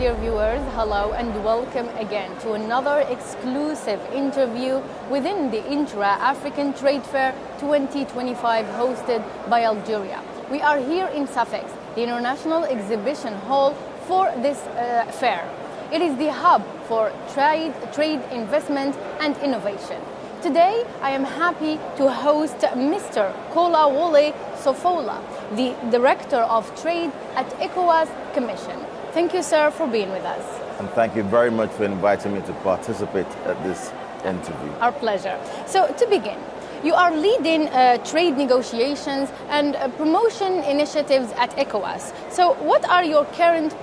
dear viewers, hello and welcome again to another exclusive interview within the Intra-African Trade Fair 2025 hosted by Algeria. We are here in Safex, the International Exhibition Hall for this fair. It is the hub for trade, investment and innovation. Today, I am happy to host Mr. Kolawole Sofola, the Director of Trade at Ecowas Commission. Thank you, sir, for being with us. And thank you very much for inviting me to participate at this interview. Our pleasure. So, to begin, you are leading trade negotiations and promotion initiatives at Ecowas. So what are your current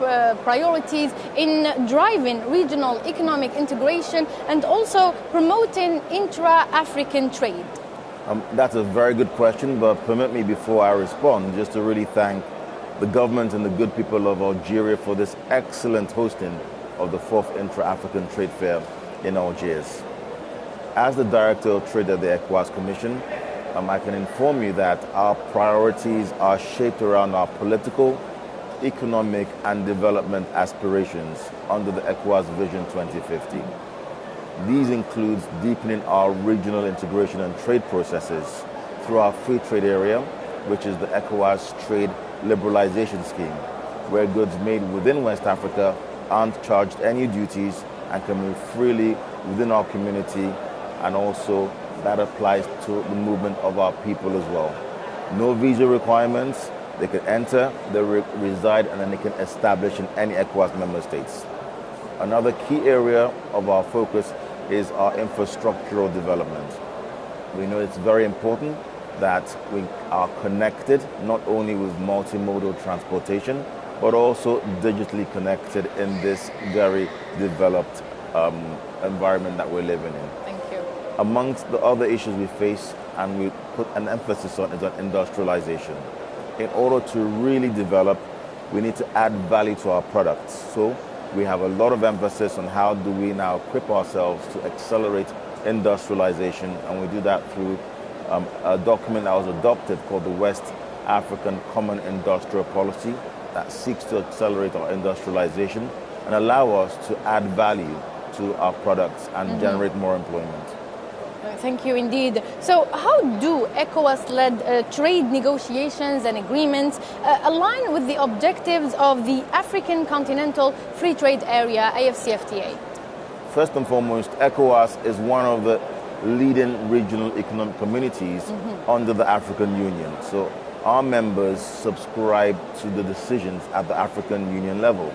priorities in driving regional economic integration and also promoting intra-African trade? That's a very good question, but permit me before I respond just to really thank the government and the good people of Algeria for this excellent hosting of the 4th Intra-African Trade Fair in Algiers. As the Director of Trade at the Ecowas Commission, I can inform you that our priorities are shaped around our political, economic and development aspirations under the Ecowas Vision 2050. These include deepening our regional integration and trade processes through our free trade area, which is the Ecowas Trade Liberalization Scheme, where goods made within West Africa aren't charged any duties and can move freely within our community, and also that applies to the movement of our people as well. No visa requirements, they can enter, they reside, and then they can establish in any ECOWAS member states. Another key area of our focus is our infrastructural development. We know it's very important that we are connected not only with multimodal transportation, but also digitally connected in this very developed environment that we're living in. Amongst the other issues we face and we put an emphasis on is on industrialization. In order to really develop, we need to add value to our products. So we have a lot of emphasis on how do we now equip ourselves to accelerate industrialization, and we do that through a document that was adopted called the West African Common Industrial Policy that seeks to accelerate our industrialization and allow us to add value to our products and generate more employment. Thank you indeed. So how do ECOWAS-led trade negotiations and agreements align with the objectives of the African Continental Free Trade Area, AFCFTA? First and foremost, ECOWAS is one of the leading regional economic communities under the African Union. So our members subscribe to the decisions at the African Union level.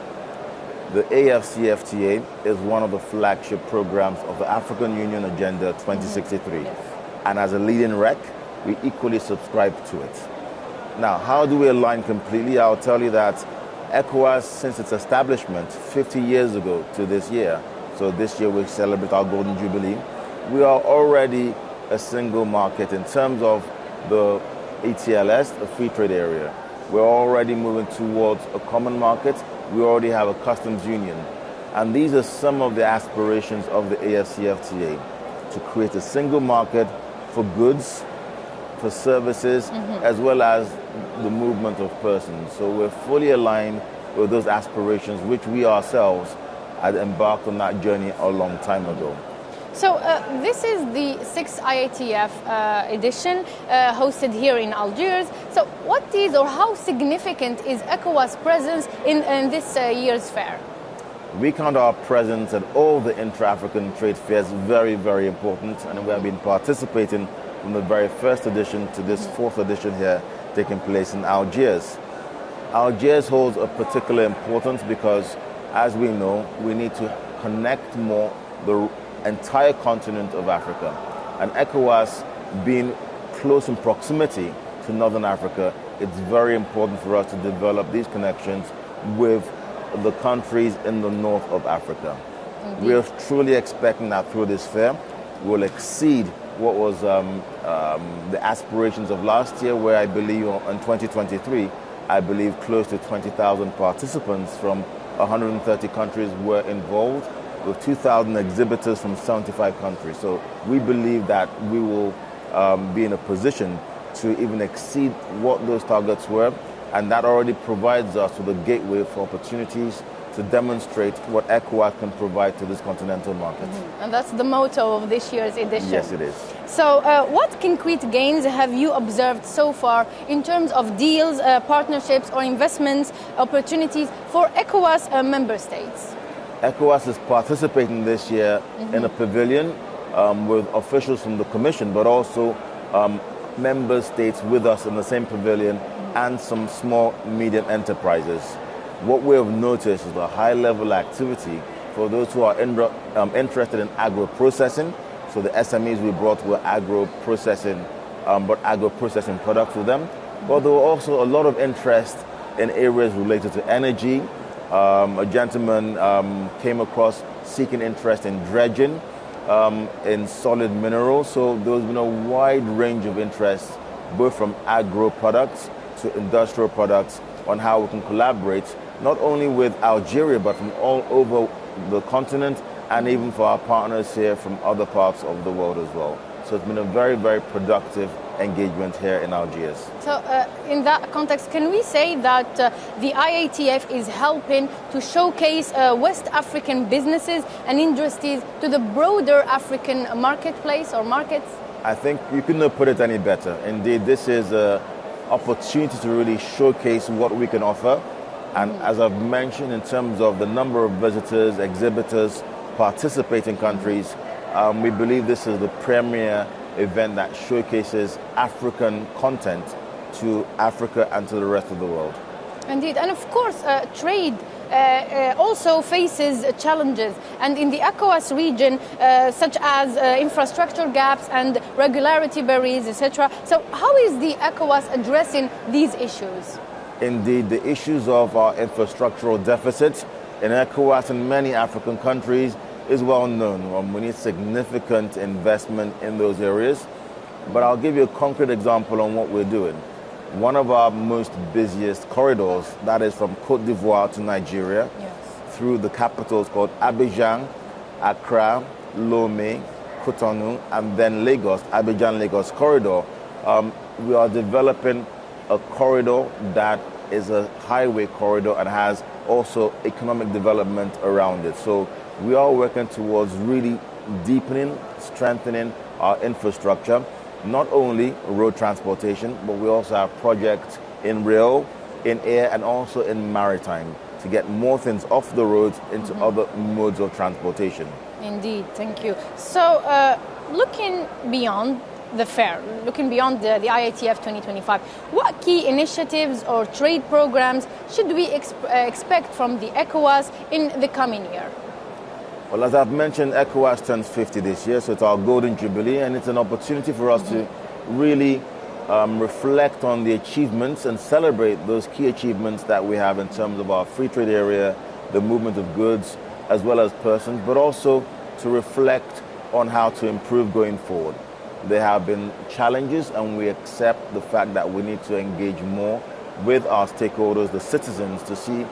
The AFCFTA is one of the flagship programs of the African Union Agenda 2063. Yes. And as a leading REC, we equally subscribe to it. Now, how do we align completely? I'll tell you that ECOWAS, since its establishment 50 years ago to this year, so this year we celebrate our Golden Jubilee, we are already a single market in terms of the ETLS, a free trade area. We're already moving towards a common market. We already have a customs union. And these are some of the aspirations of the AFCFTA, to create a single market for goods, for services, as well as the movement of persons. So we're fully aligned with those aspirations, which we ourselves had embarked on that journey a long time ago. So this is the 6th IATF edition hosted here in Algiers. So what is or how significant is ECOWAS' presence in this year's fair? We count our presence at all the intra-African trade fairs very, very important, and we have been participating from the very first edition to this 4th edition here taking place in Algiers. Algiers holds a particular importance because, as we know, we need to connect more the entire continent of Africa, and ECOWAS being close in proximity to Northern Africa, it's very important for us to develop these connections with the countries in the north of Africa. Indeed. We are truly expecting that through this fair we'll exceed what was the aspirations of last year, where I believe in 2023, I believe close to 20,000 participants from 130 countries were involved, with 2,000 exhibitors from 75 countries. So we believe that we will be in a position to even exceed what those targets were, and that already provides us with a gateway for opportunities to demonstrate what ECOWAS can provide to this continental market. And that's the motto of this year's edition. Yes, it is. So what concrete gains have you observed so far in terms of deals, partnerships or investments opportunities for ECOWAS member states? ECOWAS is participating this year in a pavilion with officials from the Commission, but also member states with us in the same pavilion and some small, medium enterprises. What we have noticed is a high-level activity for those who are interested in agro-processing. So the SMEs we brought were agro-processing, but agro-processing products with them. But there were also a lot of interest in areas related to energy. A gentleman came across seeking interest in dredging, in solid minerals. So there's been a wide range of interest, both from agro products to industrial products, on how we can collaborate, not only with Algeria, but from all over the continent, and even for our partners here from other parts of the world as well. So it's been a very, very productive engagement here in Algiers. So in that context, can we say that the IATF is helping to showcase West African businesses and industries to the broader African marketplace or markets? I think you couldn't have put it any better. Indeed, this is an opportunity to really showcase what we can offer. And as I've mentioned, in terms of the number of visitors, exhibitors, participating countries, we believe this is the premier event that showcases African content to Africa and to the rest of the world. Indeed, and of course, trade also faces challenges, and in the ECOWAS region, such as infrastructure gaps and regularity barriers, etc. So how is the ECOWAS addressing these issues? Indeed, the issues of our infrastructural deficits in ECOWAS and many African countries is well known. We need significant investment in those areas. But I'll give you a concrete example on what we're doing. One of our most busiest corridors, that is from Côte d'Ivoire to Nigeria, through the capitals called Abidjan, Accra, Lomé, Cotonou, and then Lagos, Abidjan-Lagos corridor. We are developing a corridor that is a highway corridor and has also economic development around it. So we are working towards really deepening, strengthening our infrastructure, not only road transportation, but we also have projects in rail, in air, and also in maritime to get more things off the roads into other modes of transportation. Indeed, thank you. So looking beyond the fair, looking beyond the IATF 2025, what key initiatives or trade programs should we expect from the ECOWAS in the coming year? Well, as I've mentioned, ECOWAS turns 50 this year, so it's our golden jubilee, and it's an opportunity for us to really reflect on the achievements and celebrate those key achievements that we have in terms of our free trade area, the movement of goods, as well as persons, but also to reflect on how to improve going forward. There have been challenges, and we accept the fact that we need to engage more with our stakeholders, the citizens, to see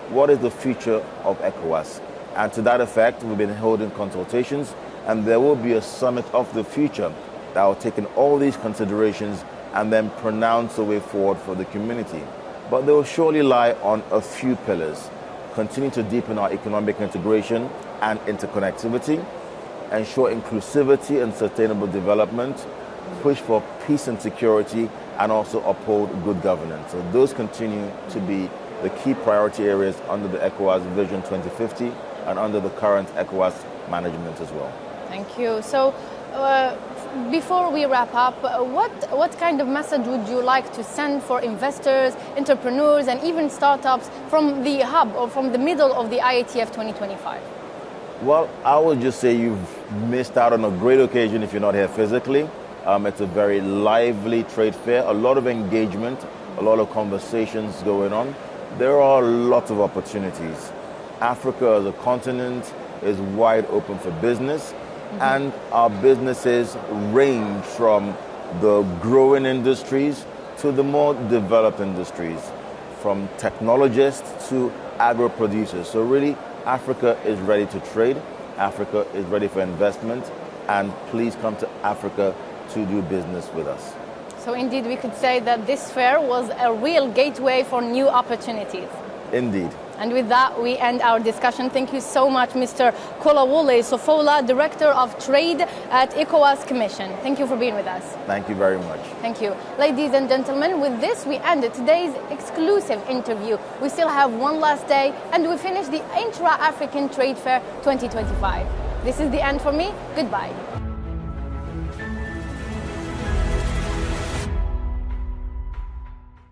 what is the future of ECOWAS. And to that effect, we've been holding consultations, and there will be a summit of the future that will take in all these considerations and then pronounce the way forward for the community. But they will surely lie on a few pillars: continue to deepen our economic integration and interconnectivity, ensure inclusivity and sustainable development, push for peace and security, and also uphold good governance. So those continue to be the key priority areas under the ECOWAS Vision 2050 and under the current ECOWAS management as well. Thank you. So before we wrap up, what kind of message would you like to send for investors, entrepreneurs, and even startups from the hub or from the middle of the IATF 2025? Well, I would just say you've missed out on a great occasion if you're not here physically. It's a very lively trade fair, a lot of engagement, a lot of conversations going on. There are lots of opportunities. Africa as a continent is wide open for business, and our businesses range from the growing industries to the more developed industries, from technologists to agro-producers. So really, Africa is ready to trade, Africa is ready for investment, and please come to Africa to do business with us. So indeed, we could say that this fair was a real gateway for new opportunities. Indeed. And with that, we end our discussion. Thank you so much, Mr. Kolawole Sofola, Director of Trade at Ecowas Commission. Thank you for being with us. Thank you very much. Thank you. Ladies and gentlemen, with this, we end today's exclusive interview. We still have one last day, and we finish the Intra-African Trade Fair 2025. This is the end for me. Goodbye.